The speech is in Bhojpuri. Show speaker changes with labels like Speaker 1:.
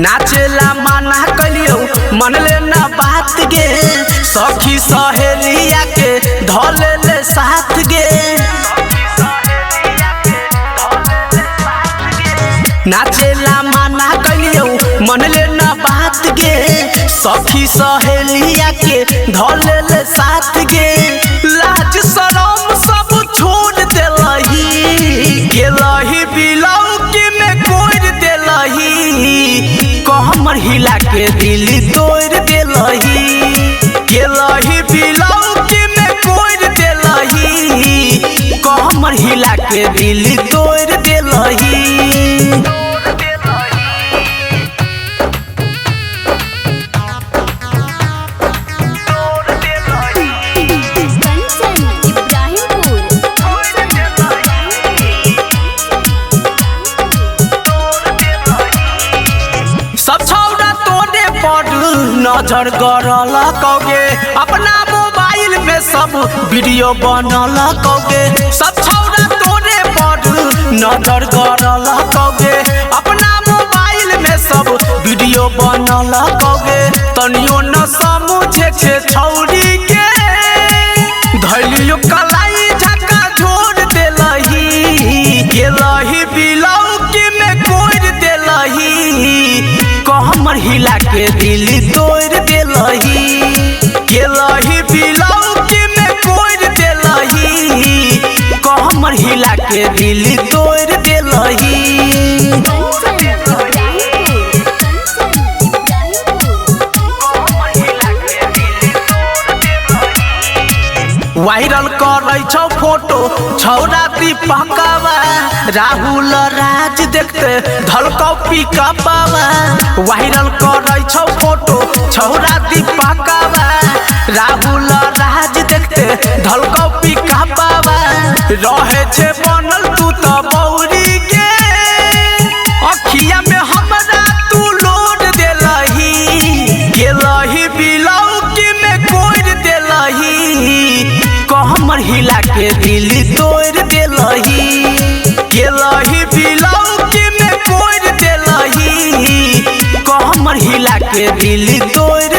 Speaker 1: नाचेला मना कलियो मन ले ना बात गे सखी सहेलिया के धले ले साथ गे। नाचेला मना कलियो मन ले ना बात गे सखी सहेलिया के धले ले साथ गे। लाज शरम सब छोड़ देलही गेलही बिलौकी में कोड़ देलही कहमर हिला के दिल तोड़ देलही गेलही बिलौकी में कोड़ देलही कहमर हिला के दिल तोड़ देलही। नजर गड़ल कौगे अपना मोबाइल में सब वीडियो बनल कौगे सब छौरा तोरे पर नजर गड़ल कौगे अपना मोबाइल में सब वीडियो बनल कौगे। तनियो न समझे छे छौरी के धैलियो कलाई झक्का छोड़ देलही गेलही बिलौकी में कोड़ देलही कहमर हिला के दिल तोड़ देलही गेलही बिलौकी में कोड़ देलही कहमर हिला के दिल तोड़ देलही। वायरल करै छौ फोटो छौरा दीपकवा राहुल राज देखते धलकौ पिकअपवा। वायरल करै छौ फोटो छौरा दीपकवा राहुल राज देखते धलकौ पिकअपवा। रहे छे बनल तू त बौरी गे अखिया में हमरा तू लोड देलही गेलही बिलौकी में कोड़ देलही कहमर हिला के दिल तोड़ देलही गेलही बिलौकी में कोड़ देलही कहमर हिला के दिल तोड़